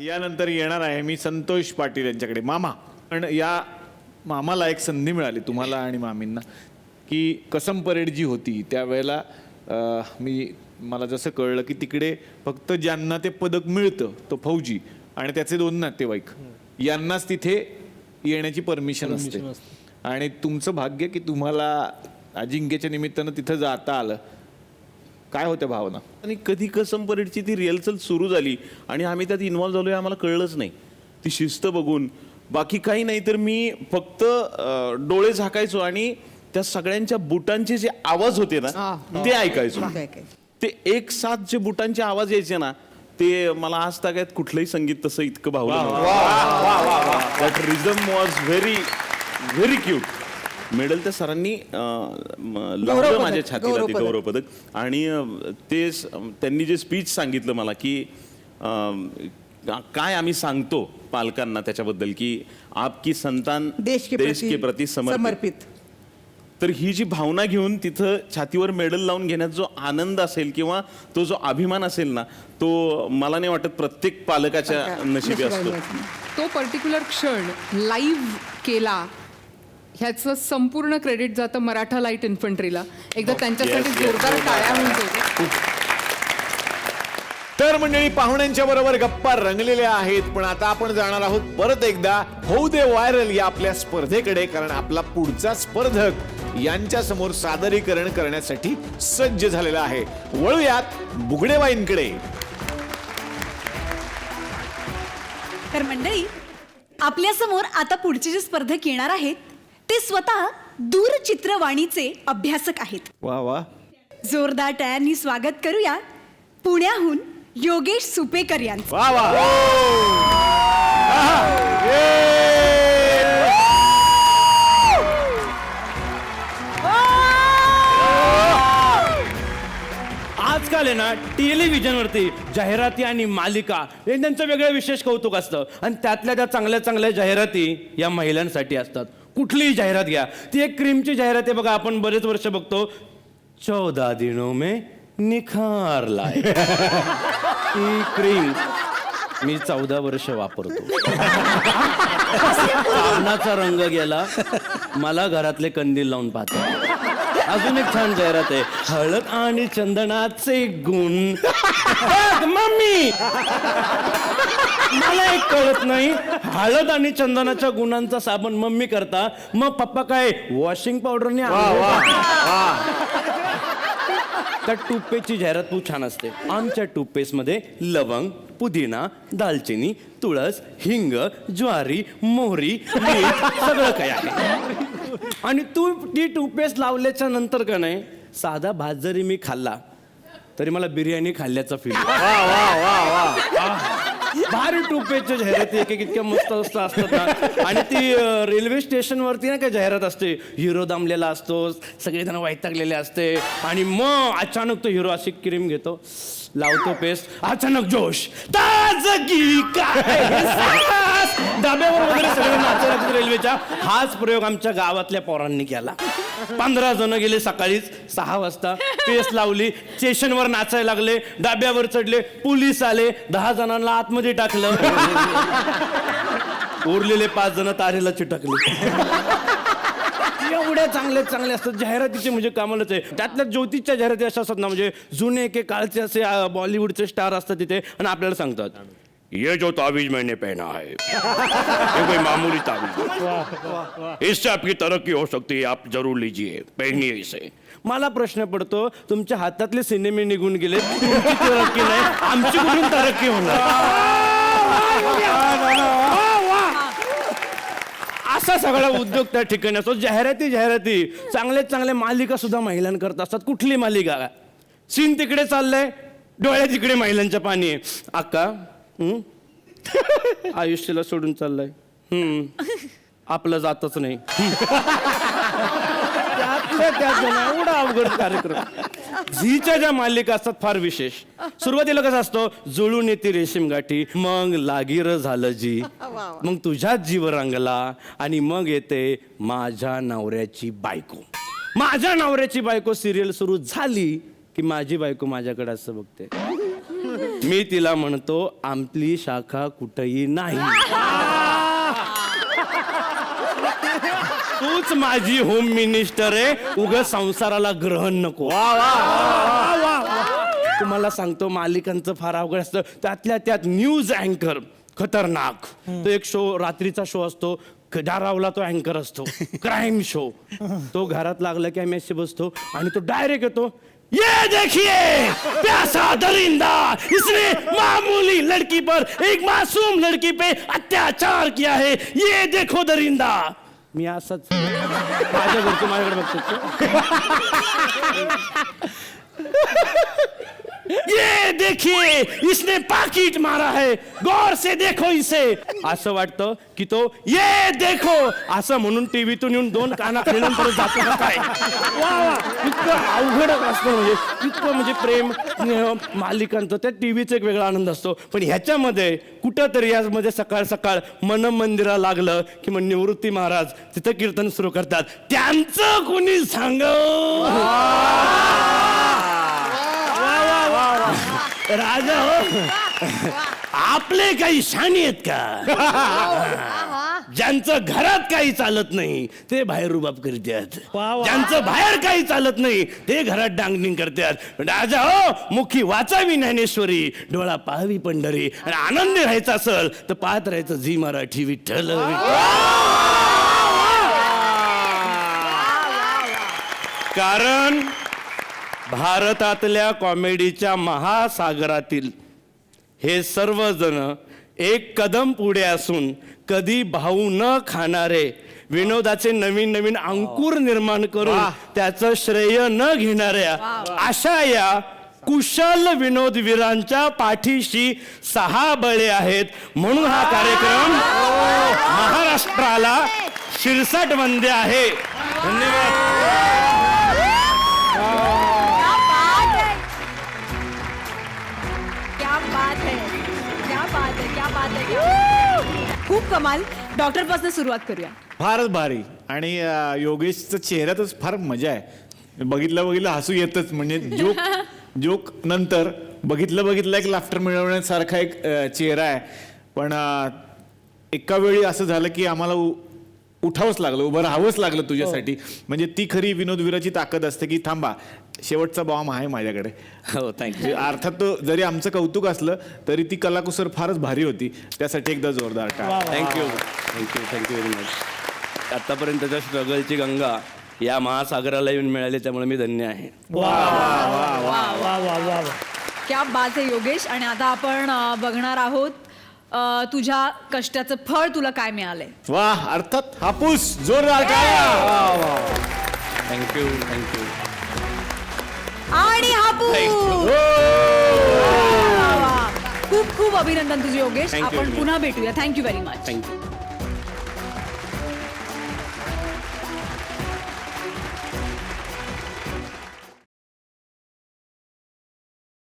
यानंतर येणार आहे मी संतोष पाटील यांच्याकडे. मामा, पण या मामाला एक संधी मिळाली तुम्हाला आणि मामींना की कसम परेड जी होती त्यावेळेला मला जसं कळलं की तिकडे फक्त ज्यांना ते पदक मिळतं तो फौजी आणि त्याचे 2 नातेवाईक यांनाच तिथे येण्याची परमिशन असते. आणि तुमचं भाग्य की तुम्हाला अजिंक्यच्या निमित्तानं तिथं जाता आलं. काय होत्या भावना? आणि कधी कसम परेडची ती रिहर्सल सुरू झाली आणि आम्ही त्यात इन्व्हॉल्व्ह झालोय आम्हाला कळलंच नाही. ती शिस्त बघून बाकी काही नाही तर मी फक्त डोळे झाकायचो आणि त्या सगळ्यांच्या बुटांचे जे आवाज होते ना ते ऐकायचो. ते एक साथ जे बुटांचे आवाज यायचे ना ते मला आज तागायत कुठलंही संगीत तसं इतकं भावलं. That rhythm was very very cute. Medal त्या सरांनी लावलं माझ्या छातीला ते गौरव पदक. आणि त्यांनी जे स्पीच सांगितलं मला की काय आम्ही सांगतो पालकांना त्याच्याबद्दल की आपकी संतान देश के प्रति समर्पित. तर ही जी भावना घेऊन तिथं छातीवर मेडल लावून घेण्यात जो आनंद असेल किंवा तो जो अभिमान असेल ना तो मला नाही वाटत प्रत्येक पालकाच्या नशिबी असतो. तो पर्टिक्युलर क्षण लाईव्ह केला ह्याचं संपूर्ण क्रेडिट जातं मराठा लाईट इन्फंट्रीला. एकदा त्यांच्यासाठी जोरदार टाळ्या म्हणतो. तर मंडळी, पाहुण्यांच्या बरोबर गप्पा रंगलेल्या आहेत, पण आता आपण जाणार आहोत परत एकदा होऊ दे व्हायरल या आपल्या स्पर्धेकडे. कारण आपला पुढचा स्पर्धक यांच्या समोर सादरीकरण करण्यासाठी सज्ज झालेला आहे. वळूयात बुगडेबाईंकडे. तर मंडळी, आपल्या समोर आता पुढचे जे स्पर्धक येणार आहेत ते स्वतः दूरचित्रवाणीचे अभ्यासक आहेत. वा वा. जोरदार टाळ्यांनी स्वागत करूया पुण्याहून योगेश सुपेकर यांचं. वा वा. आजकाल आहे ना टेलिव्हिजनवरती जाहिराती आणि मालिका हे त्यांचं वेगळं विशेष कौतुक असतं. आणि त्यातल्या त्या चांगल्या चांगल्या जाहिराती या महिलांसाठी असतात. कुठलीही जाहिरात घ्या, ती एक क्रीमची जाहिरात आहे बघा, आपण बरेच वर्ष बघतो. 14 दिनों में निखार लाए. ही क्रीम मी 14 वर्ष वापरतो. साबणाचा रंग गेला, मला घरातले कंदील लावून पाहतो. अजून एक छान जाहिरात आहे, हळद आणि चंदनाचे गुण. मम्मी, मला एक कळत नाही, हळद आणि चंदनाच्या गुणांचा साबण मम्मी करता, मग पप्पा काय वॉशिंग पावडरने? त्या टूथपेस्टची जाहिरात खूप छान असते. आमच्या टूथपेस्टमध्ये लवंग, पुदिना, दालचिनी, तुळस, हिंग, ज्वारी, मोहरी, मीठ सगळं काही आहे. आणि तू ती टूथपेस्ट लावल्याच्या नंतर का नाही, साधा भात जरी मी खाल्ला तरी मला बिर्याणी खाल्ल्याचा फील. भारी टूथपेस्टच्या जाहिराती एक इतक्या मस्त असतात ना. आणि ती रेल्वे स्टेशनवरती ना काय जाहिरात असते, हिरो दमलेला असतो, सगळेजण वैतागलेले असते आणि मग अचानक तो हिरो अशी क्रीम घेतो, लावतो पेस्ट, अचानक जोश, ताजगी काय डब्यावर वगैरे सगळे नाचायला रेल्वेच्या. हाच प्रयोग आमच्या गावातल्या पोरांनी केला. 15 जण गेले सकाळीच 6 वाजता, पेस्ट लावली, स्टेशनवर नाचायला लागले, डाब्यावर चढले, पोलीस आले, 10 जणांना आतमध्ये टाकलं, उरलेले 5 जण तारेला चिटकले. एवढ्या चांगले असतात जाहिरातीचे, म्हणजे कामालाच आहे. त्यातल्या ज्योतिषच्या जाहिराती अशा असतात ना, म्हणजे जुने के काळचे असे बॉलिवूडचे स्टार असतात तिथे आणि आपल्याला सांगतात, ये जो तावीज मैंने पहना है ये कोई मामूली तावीज, इससे आपकी तरक्की हो सकती है, आप जरूर लीजिए, पहनिए इसे. मला प्रश्न पडतो, तुमच्या हातातले सिनेमे निघून गेले, तुमची तरक्की नाही, आमची कुठून तरक्की होणार? असा सगळा उद्योग त्या ठिकाणी असतो. जाहिराती चांगल्या मालिका सुद्धा महिलांकरता असतात. कुठली मालिका? सीन तिकडे चाललंय, डोळ्या तिकडे महिलांच्या पाणी आहे. अक्का आयुष्याला सोडून चाललंय, आपलं जातच नाही. एवढा अवघड कार्यक्रम. झीच्या ज्या मालिका असतात फार विशेष. सुरुवातीला कसं असतं, जुळून येते रेशीम गाठी, मग लागीर झालं जी, मग तुझ्याच जीव रंगला, आणि मग येते माझ्या नवऱ्याची बायको. माझ्या नवऱ्याची बायको सिरियल सुरू झाली की माझी बायको माझ्याकडे असं बघते, मी तिला म्हणतो आपली शाखा कुठेही नाही. तूच माझी होम मिनिस्टर आहे, उग संसाराला ग्रहण नको. तुम्हाला सांगतो मालिकांचं फार अवघड असतं, त्यातल्या त्यात न्यूज अँकर खतरनाक. तो एक शो, रात्रीचा शो असतो, डारावला तो अँकर असतो, क्राईम शो. तो घरात लागला की आम्ही असे बसतो आणि तो डायरेक्ट येतो, ये देखिए प्यासा दरिंदा, इसने मामूली लड़की पर, एक मासूम लड़की पे अत्याचार किया है, ये देखो दरिंदा. मी असंच माझ्या घरचे माझ्याकडे बघतो, ये देखिए इसने पाकिट मारा है, गौर से देखो इसे. असं वाटतं की तो ये देखो असं म्हणून टीव्हीतून येऊन 2 काना खेळून परत जातो का काय. वा वा, इतकं अवघड असतं, म्हणजे इतकं म्हणजे प्रेम मालिकांचं, त्या टीव्हीचा एक वेगळा आनंद असतो. पण ह्याच्यामध्ये कुठंतरी यामध्ये सकाळ सकाळ मन मंदिरा लागलं की मग निवृत्ती महाराज तिथं कीर्तन सुरू करतात, त्यांचं कोणी सांग. राजा हो, आपले काही शाणी आहेत का? ज्यांचं घरात काही चालत नाही ते बाहेर रुबाब करतात, ज्यांचं बाहेर काही चालत नाही ते घरात डांगडिंग करतात. राजा हो, मुखी वाचावी ज्ञानेश्वरी, डोळा पाहावी पंढरी, आणि आनंदी राहायचं असेल तर पाहत राहायचं झी मराठी. विठ्ठल कारण भारतातल्या कॉमेडीच्या महासागरातील हे सर्वजण एक कदम पुढे असून कधी भाऊ न खाणारे, विनोदाचे नवीन नवीन अंकुर निर्माण करून त्याचं श्रेय न घेणाऱ्या अशा या कुशल विनोदवीरांच्या पाठीशी 6 बळे आहेत. म्हणून हा कार्यक्रम महाराष्ट्राला शिरसाट वंदे आहे. धन्यवाद. खूप कमाल. डॉक्टर पासून सुरुवात करूया. फारच भारी. आणि योगेशचं चेहऱ्यातच फार मजा आहे. बघितलं हसू येतच. म्हणजे जोक नंतर बघितलं एक लाफ्टर मिळवण्यासारखा एक चेहरा आहे. पण एका वेळी असं झालं की आम्हाला उठावंच लागलं, उभं राहावंच लागलं तुझ्यासाठी. म्हणजे ती खरी विनोदवीराची ताकद असते की थांबा, शेवटचा बॉम्ब आहे माझ्याकडे. हो, थँक्यू. अर्थात तो जरी आमचं कौतुक असलं तरी ती कलाकुसर फारच भारी होती. त्यासाठी एकदा जोरदार टाळ्या. Thank you very much. आतापर्यंतच्या स्ट्रगलची गंगा या महासागराला येऊन मिळाली, त्यामुळे मी धन्य आहे. क्या बात आहे योगेश. आणि आता आपण बघणार आहोत तुझ्या कष्टाचं फळ तुला काय मिळालंय. वा, अर्थात हापूस. जोरदार टाळ्या. थँक्यू. आणि हापूस. खूप खूप अभिनंदन तुझे योगेश. Thank you. आपण पुन्हा भेटूया. Thank you very much. थँक्यू.